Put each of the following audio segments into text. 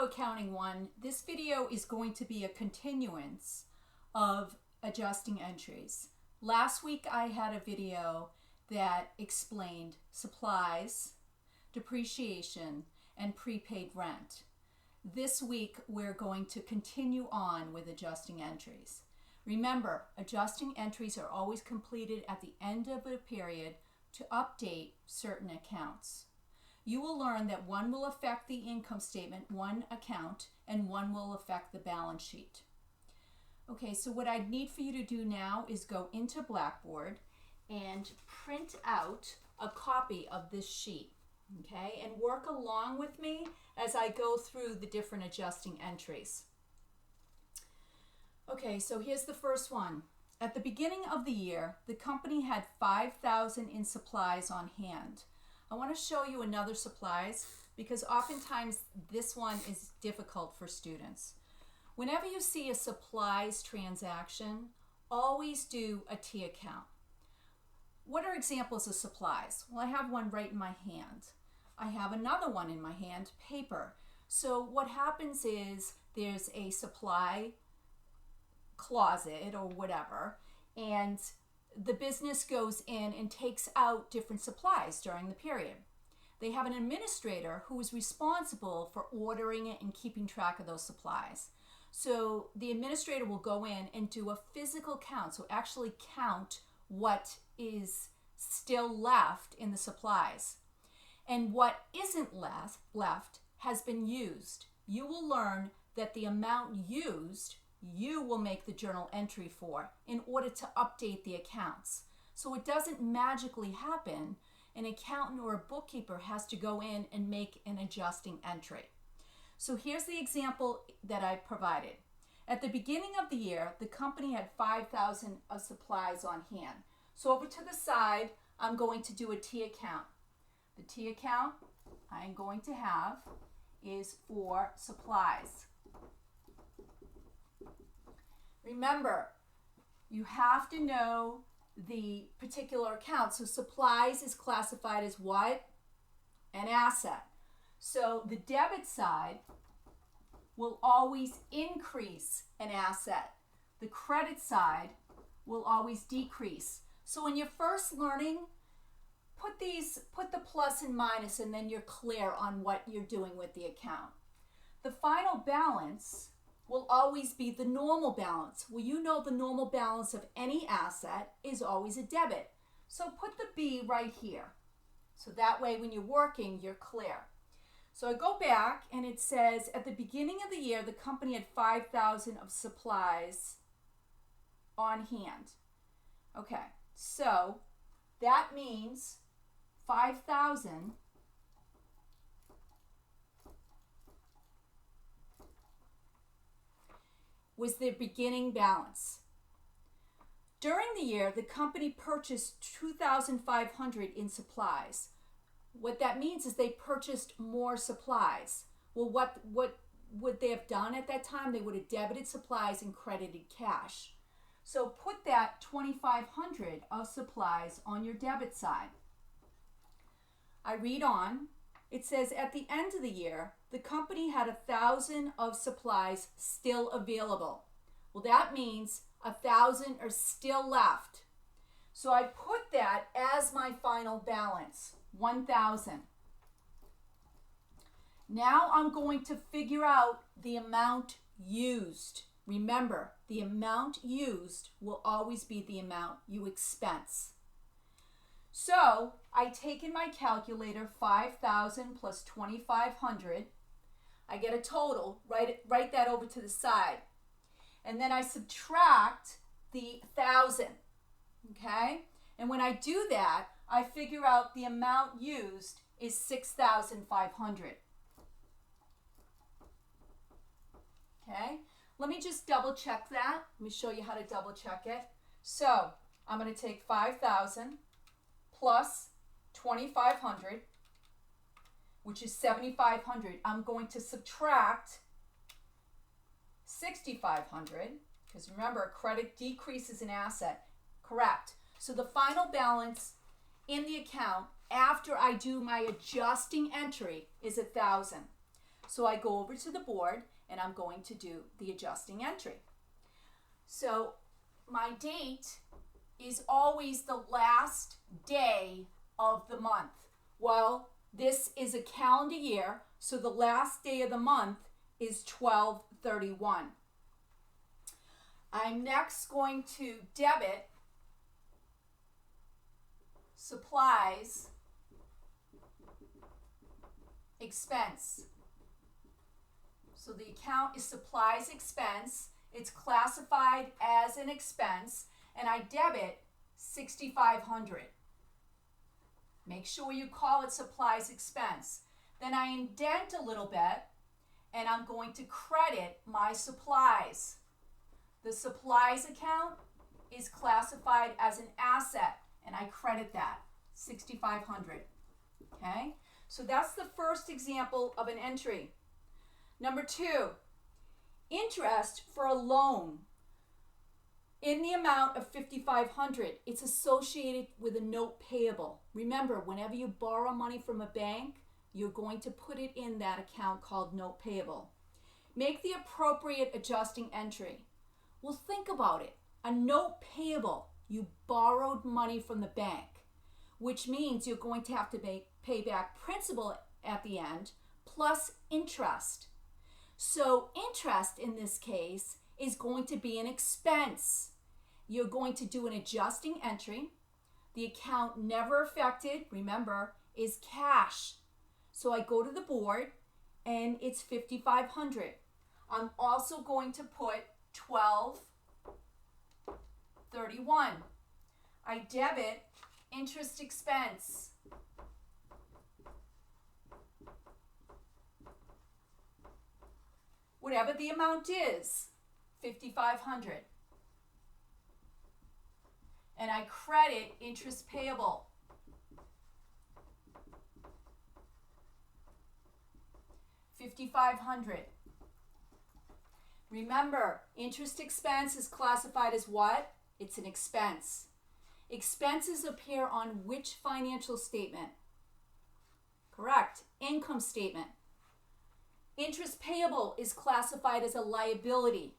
Accounting 1, this video is going to be a continuance of adjusting entries. Last week I had a video that explained supplies, depreciation, and prepaid rent. This week we're going to continue on with adjusting entries. Remember, adjusting entries are always completed at the end of a period to update certain accounts. You will learn that one will affect the income statement, one account, and one will affect the balance sheet. Okay, so what I need for you to do now is go into Blackboard and print out a copy of this sheet, okay, and work along with me as I go through the different adjusting entries. Okay, so here's the first one. At the beginning of the year, the company had $5,000 in supplies on hand. I want to show you another supplies because oftentimes this one is difficult for students. Whenever you see a supplies transaction, always do a T account. What are examples of supplies? Well, I have one right in my hand. I have another one in my hand, paper. So what happens is there's a supply closet or whatever, and the business goes in and takes out different supplies during the period. They have an administrator who is responsible for ordering it and keeping track of those supplies. So the administrator will go in and do a physical count, so actually count what is still left in the supplies. And what isn't left has been used. You will learn that the amount used you will make the journal entry for in order to update the accounts. So it doesn't magically happen. An accountant or a bookkeeper has to go in and make an adjusting entry. So here's the example that I provided. At the beginning of the year, the company had $5,000 of supplies on hand. So over to the side, I'm going to do a T account. The T account I'm going to have is for supplies. Remember, you have to know the particular account. So supplies is classified as what? An asset. So the debit side will always increase an asset. The credit side will always decrease. So when you're first learning, put the plus and minus, and then you're clear on what you're doing with the account. The final balance will always be the normal balance. Well, you know the normal balance of any asset is always a debit. So put the B right here. So that way when you're working, you're clear. So I go back and it says at the beginning of the year, the company had $5,000 of supplies on hand. Okay, so that means 5,000 was their beginning balance. During the year, the company purchased $2,500 in supplies. What that means is they purchased more supplies. Well, what would they have done at that time? They would have debited supplies and credited cash. So put that $2,500 of supplies on your debit side. I read on. It says at the end of the year, the company had 1,000 of supplies still available. Well, that means 1,000 are still left. So I put that as my final balance, 1,000. Now I'm going to figure out the amount used. Remember, the amount used will always be the amount you expense. So I take in my calculator 5,000 plus 2,500. I get a total, write that over to the side. And then I subtract the 1,000, okay? And when I do that, I figure out the amount used is 6,500. Okay? Let me just double check that. Let me show you how to double check it. So I'm going to take 5,000 plus 2,500, which is 7,500. I'm going to subtract 6,500, because remember, credit decreases an asset. Correct. So the final balance in the account after I do my adjusting entry is 1,000. So I go over to the board and I'm going to do the adjusting entry. So my date is always the last day of the month. Well, this is a calendar year, so the last day of the month is 12/31. I'm next going to debit supplies expense. So the account is supplies expense. It's classified as an expense, and I debit $6,500. Make sure you call it supplies expense. Then I indent a little bit, and I'm going to credit my supplies. The supplies account is classified as an asset, and I credit that, $6,500. Okay? So that's the first example of an entry. Number 2, interest for a loan in the amount of $5,500. It's associated with a note payable. Remember, whenever you borrow money from a bank, you're going to put it in that account called note payable. Make the appropriate adjusting entry. Well, think about it. A note payable, you borrowed money from the bank, which means you're going to have to pay back principal at the end plus interest. So interest in this case is going to be an expense. You're going to do an adjusting entry. The account never affected, remember, is cash. So I go to the board and it's $5,500. I'm also going to put 12/31. I debit interest expense. Whatever the amount is, $5,500. And I credit interest payable. $5,500. Remember, interest expense is classified as what? It's an expense. Expenses appear on which financial statement? Correct. Income statement. Interest payable is classified as a liability.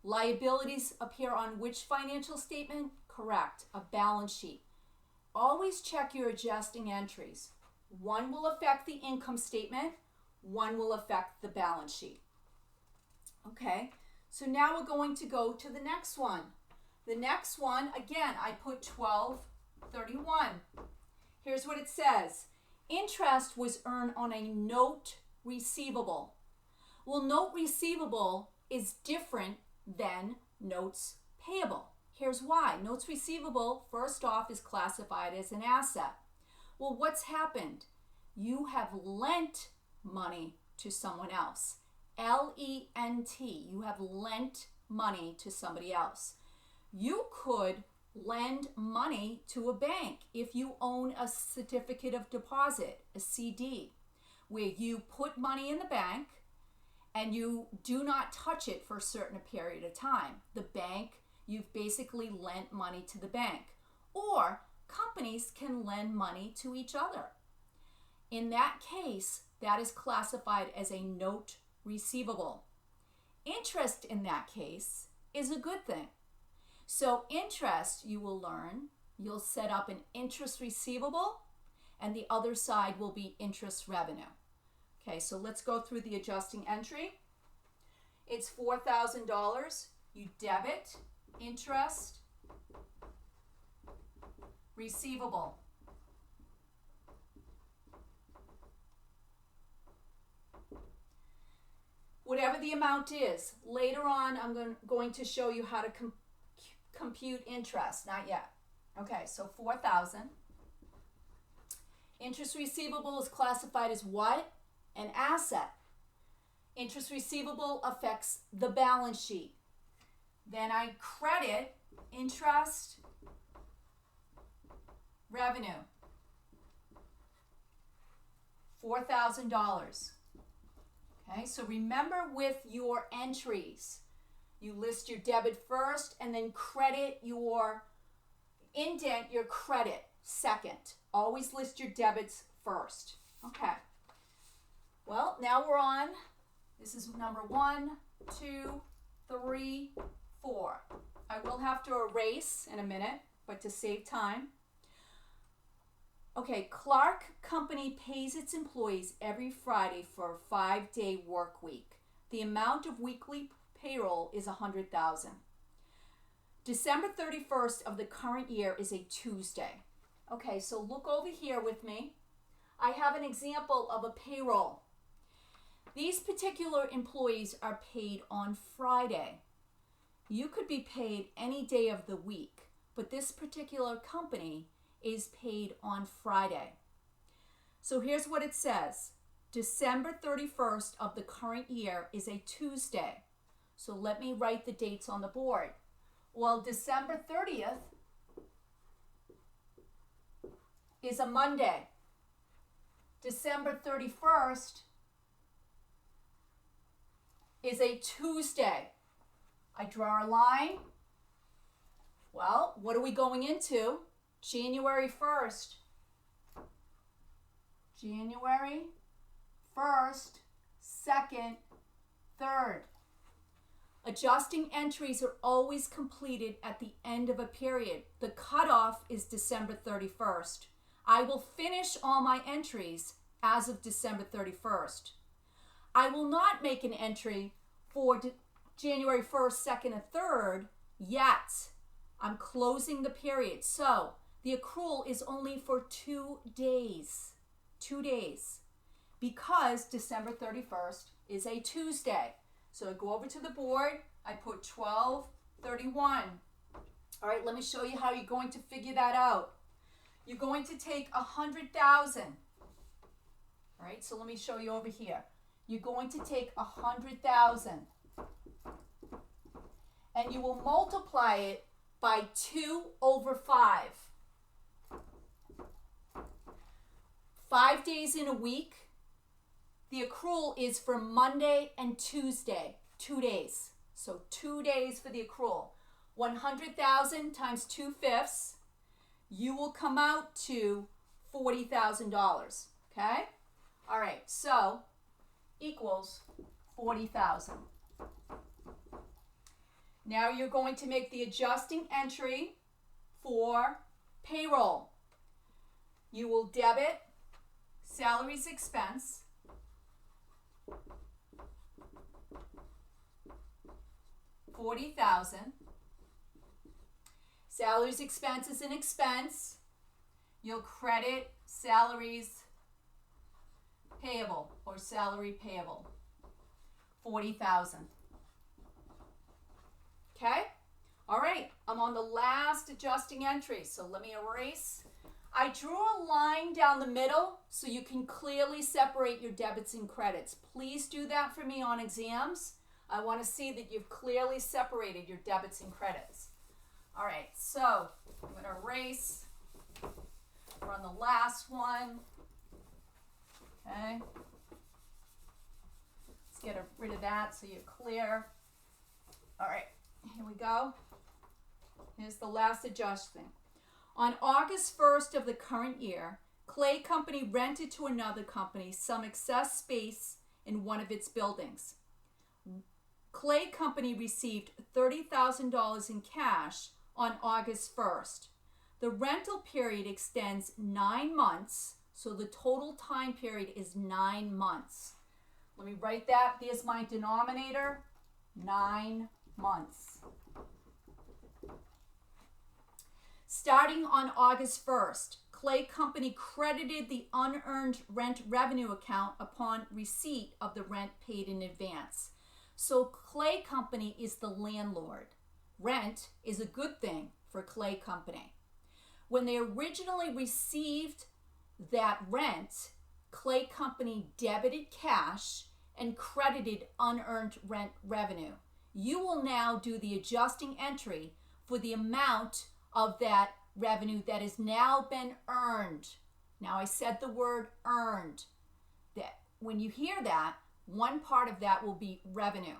Liabilities appear on which financial statement? Correct. A balance sheet. Always check your adjusting entries. One will affect the income statement. One will affect the balance sheet. Okay, so now we're going to go to the next one. The next one, again, I put 12/31. Here's what it says. Interest was earned on a note receivable. Well, note receivable is different than notes payable. Here's why. Notes receivable, first off, is classified as an asset. Well, what's happened? You have lent money to someone else. L-E-N-T. You have lent money to somebody else. You could lend money to a bank if you own a certificate of deposit, a CD, where you put money in the bank and you do not touch it for a certain period of time. The bank, you've basically lent money to the bank. Or companies can lend money to each other. In that case, that is classified as a note receivable. Interest in that case is a good thing. So interest, you will learn, you'll set up an interest receivable and the other side will be interest revenue. Okay, so let's go through the adjusting entry. It's $4,000. You debit interest receivable. Whatever the amount is. Later on, I'm going to show you how to compute interest. Not yet. Okay, so $4,000. Interest receivable is classified as what? An asset. Interest receivable affects the balance sheet. Then I credit interest revenue. $4,000. Okay, so remember with your entries, you list your debit first and then indent your credit second. Always list your debits first. Okay. Well, now we're on, this is number 1, 2, 3, 4. I will have to erase in a minute, but to save time. Okay, Clark Company pays its employees every Friday for a 5-day work week. The amount of weekly payroll is $100,000. December 31st of the current year is a Tuesday. Okay, so look over here with me. I have an example of a payroll. These particular employees are paid on Friday. You could be paid any day of the week, but this particular company is paid on Friday. So here's what it says. December 31st of the current year is a Tuesday. So let me write the dates on the board. Well, December 30th is a Monday. December 31st is a Tuesday. I draw a line. Well, what are we going into? January 1st. January 1st, 2nd, 3rd. Adjusting entries are always completed at the end of a period. The cutoff is December 31st. I will finish all my entries as of December 31st. I will not make an entry for January 1st, 2nd, and 3rd yet. I'm closing the period. So the accrual is only for 2 days. 2 days. Because December 31st is a Tuesday. So I go over to the board. I put 12/31. All right, let me show you how you're going to figure that out. You're going to take 100,000. All right, so let me show you over here. You're going to take 100,000 and you will multiply it by 2/5. 5 days in a week. The accrual is for Monday and Tuesday, 2 days. So 2 days for the accrual. 100,000 times 2/5, you will come out to $40,000. Okay? All right, so equals 40,000. Now you're going to make the adjusting entry for payroll. You will debit salaries expense, $40,000. Salaries expense is an expense. You'll credit salaries payable or salary payable, $40,000. Okay? All right, I'm on the last adjusting entry, so let me erase. I drew a line down the middle so you can clearly separate your debits and credits. Please do that for me on exams. I want to see that you've clearly separated your debits and credits. All right, so I'm going to erase. We're on the last one. Okay. Let's get rid of that so you're clear. All right, here we go. Here's the last adjusting. On August 1st of the current year, Clay Company rented to another company some excess space in one of its buildings. Clay Company received $30,000 in cash on August 1st. The rental period extends 9 months, so the total time period is 9 months. Let me write that. There's my denominator, 9 months. Starting on August 1st, Clay Company credited the unearned rent revenue account upon receipt of the rent paid in advance. So Clay Company is the landlord. Rent is a good thing for Clay Company. When they originally received that rent, Clay Company debited cash and credited unearned rent revenue. You will now do the adjusting entry for the amount of that revenue that has now been earned. Now I said the word earned. That when you hear that, one part of that will be revenue.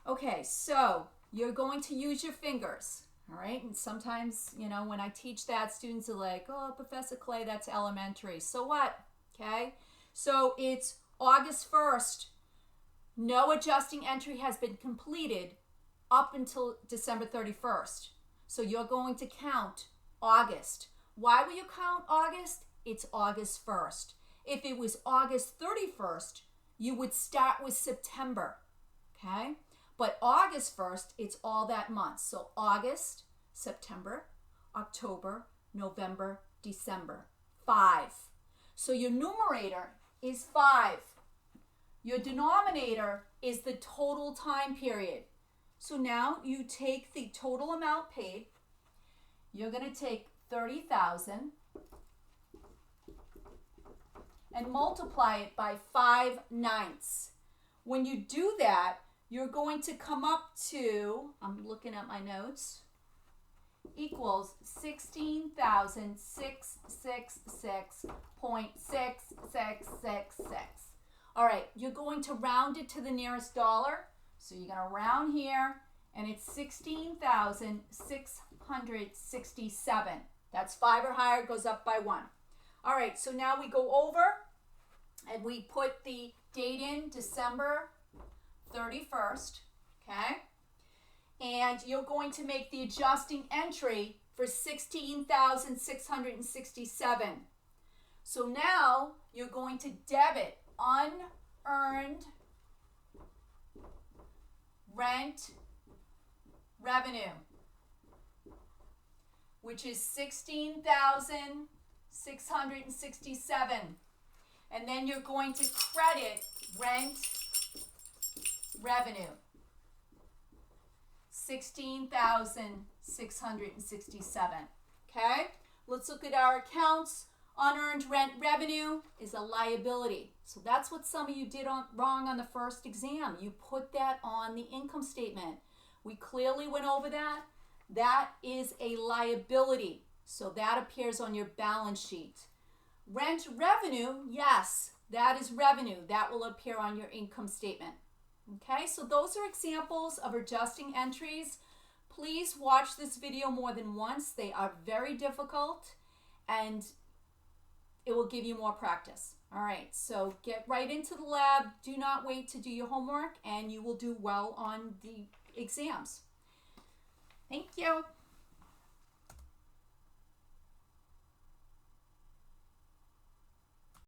Okay, so you're going to use your fingers, all right? And sometimes, when I teach that, students are like, oh, Professor Clay, that's elementary. So what? Okay, so it's August 1st, no adjusting entry has been completed up until December 31st. So you're going to count August. Why will you count August? It's August 1st. If it was August 31st, you would start with September, okay? But August 1st, it's all that month. So August, September, October, November, December. 5. So your numerator is 5. Your denominator is the total time period. So now you take the total amount paid. You're going to take 30,000 and multiply it by 5/9. When you do that, you're going to come up to, I'm looking at my notes, equals 16,666.6666. All right, you're going to round it to the nearest dollar. So you're going to round here, and it's 16,667. That's 5 or higher, goes up by 1. All right, so now we go over, and we put the date in, December 31st, okay? And you're going to make the adjusting entry for 16,667. So now you're going to debit unearned rent revenue, which is 16,667. And then you're going to credit rent revenue, 16,667. Okay? Let's look at our accounts. Unearned rent revenue is a liability. So that's what some of you did wrong on the first exam. You put that on the income statement. We clearly went over that. That is a liability. So that appears on your balance sheet. Rent revenue, yes, that is revenue. That will appear on your income statement. Okay, so those are examples of adjusting entries. Please watch this video more than once. They are very difficult, and it will give you more practice. All right, so get right into the lab. Do not wait to do your homework, and you will do well on the exams. Thank you.